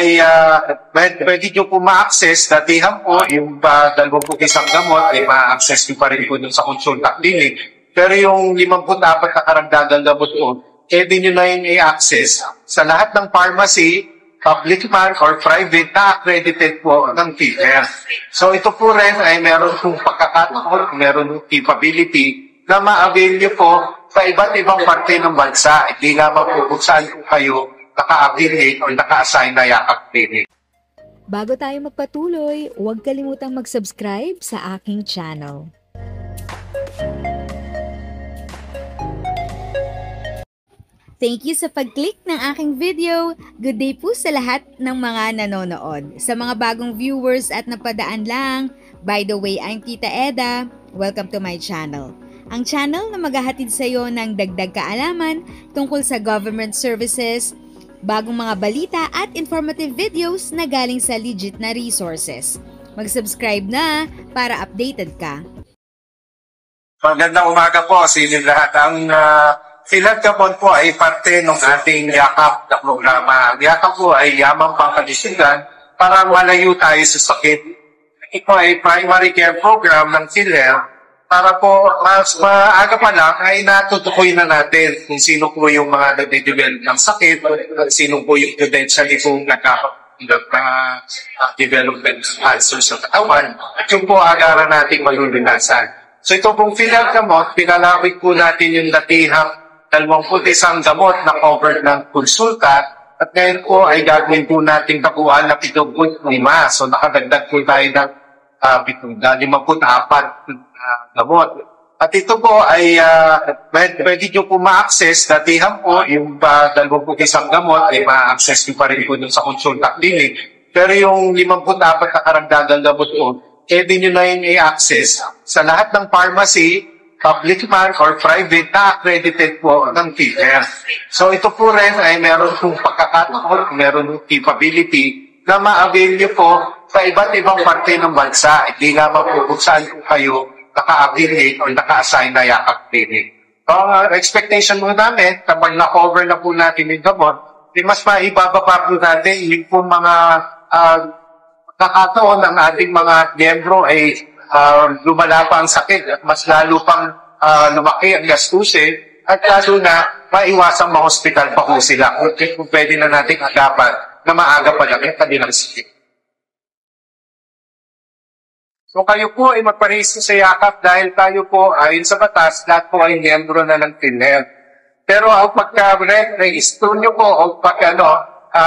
ay pwede nyo po ma-access. Datihan po, yung 21 gamot ay ma-access nyo pa rin po dun sa consulta clinic. Pero yung 54 na karagdagang gamot po, pwede nyo na yung i-access sa lahat ng pharmacy, public man or private na accredited po ng PhilHealth. So ito po rin ay meron pong pagkakataon, meron pong capability na ma-avail nyo po sa iba't ibang parte ng bansa. Hindi lamang po kung saan po kayo naka-affiliate o naka-assign na Yakap Clinic. Bago tayo magpatuloy, huwag kalimutang mag-subscribe sa aking channel. Thank you sa pag-click ng aking video. Good day po sa lahat ng mga nanonood. Sa mga bagong viewers at napadaan lang, by the way, I'm Tita Eda. Welcome to my channel. Ang channel na maghahatid sa iyo ng dagdag kaalaman tungkol sa government services, bagong mga balita at informative videos na galing sa legit na resources. Mag-subscribe na para updated ka. Magandang umaga po sa inyong lahat. Ang PhilHealth Gamot po ay parte ng ating Yakap na programa. Ang Yakap po ay yamang pangkalisigan para malayo tayo sa sakit. Ito ay primary care program ng PhilHealth para po mas maaga pa lang ay natutukoy na natin kung sino po yung mga nade-develop ng sakit, sino po yung potentially kung development cancer sa katawan, at yung po agaran natin malulinasan. So ito pong PhilHealth Gamot, pinalawig po natin yung datihang 21 gamot na covered ng konsulta, at ngayon po ay gagawin po natin kabuuan na 75. So nakadagdag po tayo ng 54 gamot. At ito po ay pwede nyo po ma-access. Datihan po, yung 21 gamot ay ma-access nyo pa rin po dun sa consulta clinic. Pero yung 54 na karagdagang gamot po, pwede nyo na yung i-access sa lahat ng pharmacy, public man or private na accredited po ng PhilHealth. So ito po rin ay meron pong pagkakataon, meron pong capability na ma-avail nyo po sa iba't ibang parte ng bansa. Hindi lamang po kung saan po kayo naka-affiliate o naka-assign na Yakap Clinic. So ang expectation mo namin, kapag na-cover na po natin yung gamot, di mas maibababa po natin yung po mga pagkakataon ng ating mga miyembro ay lumala pa ang sakit at mas lalo pang lumaki ang gastusin at lalo na maiwasang ma-hospital pa po sila kung pwede na natin agapan na maaga pa lang yung kanilang sakit. So kayo po ay magparehistro sa Yakap dahil tayo po ayon sa batas, lahat po ay miyembro na ng PhilHealth. Pero ang pagka-rehistro nyo po o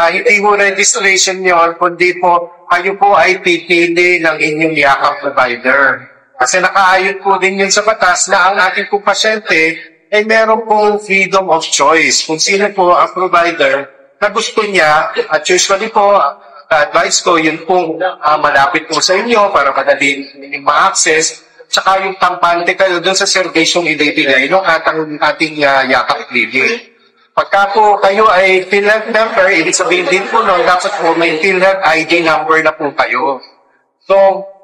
hindi mo registration nyo, kundi po kayo po ay pipili ng inyong Yakap provider. Kasi nakaayon po din yun sa batas na ang ating pong pasyente ay meron pong freedom of choice. Kung sino po ang provider na gusto niya, at usually po, advice ko, yun po malapit po sa inyo para madali ma-access. Tsaka yung tampante kayo doon sa servisyong ibibigay ng ating Yakap Clinic. Pagka po kayo ay PhilHealth member, ibig sabihin din po no, dapat po may PhilHealth ID number na po kayo. So,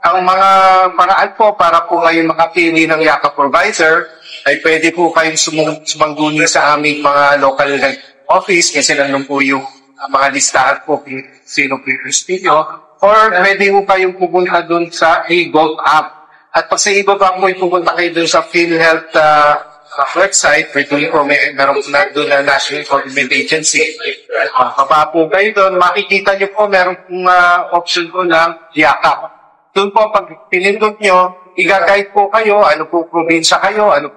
ang mga paraan po para po kayo makapili ng Yakap provider ay pwede po kayong sumangguni sa aming mga local health office kasi nandun po yung mga listahan po sino po yung studio, or pwede po kayong pupunta doon sa eGov app. At pag sa eGov app mo, pupunta kayo doon sa PhilHealth website, pwede po meron po na doon na National Government Agency. Kapag po kayo doon, makikita nyo po meron pong option po ng Yakap. Doon po, pag pinindot nyo, i-guide po kayo, ano po probinsya kayo, ano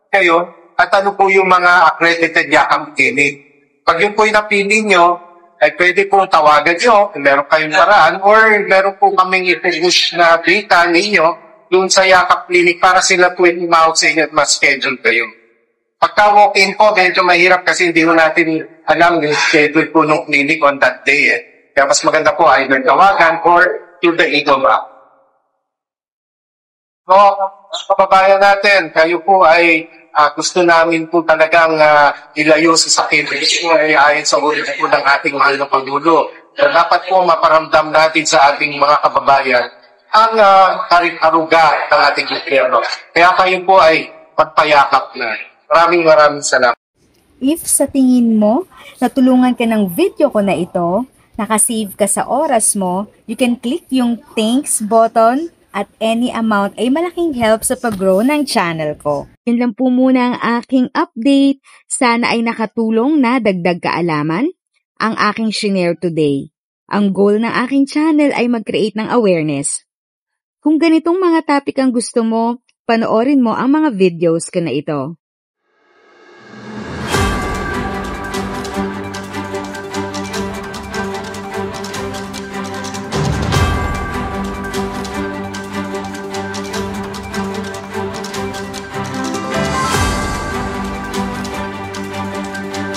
kayo, at ano po yung mga accredited Yakap Clinic. Pag yun po yung napili nyo, ay pwede po tawagan nyo, meron kayong paraan, or meron po kaming i-push na data ninyo doon sa Yakap Clinic para sila po i-mount sa inyo at ma-schedule kayo. Pagka walk-in po, medyo mahirap kasi hindi mo natin alam yung schedule po ng clinic on that day. Kaya mas maganda po either tawagan or through the eGov app. So, kababayan natin, kayo po ay gusto namin po talagang ilayo sa sakit. Ito ay ayon sa ulit po ng ating mahal na Pangulo. Dapat po maparamdam natin sa ating mga kababayan ang karig-aruga ng ating gobyerno. Kaya kayo po ay magpayakap na. Maraming salamat. If sa tingin mo, natulungan ka ng video ko na ito, nakasave ka sa oras mo, you can click yung thanks button at any amount ay malaking help sa pag-grow ng channel ko. Yun lang po muna ang aking update. Sana ay nakatulong na dagdag kaalaman ang aking shinare today. Ang goal ng aking channel ay mag-create ng awareness. Kung ganitong mga topic ang gusto mo, panoorin mo ang mga videos ko na ito.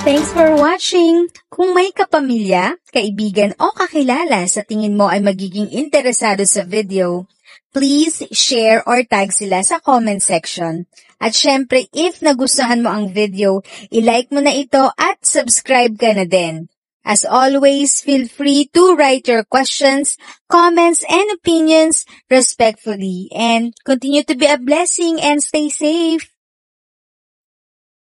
Thanks for watching! Kung may kapamilya, kaibigan o kakilala sa tingin mo ay magiging interesado sa video, please share or tag sila sa comment section. At syempre, if nagustuhan mo ang video, i-like mo na ito at subscribe ka na din. As always, feel free to write your questions, comments, and opinions respectfully. And continue to be a blessing and stay safe!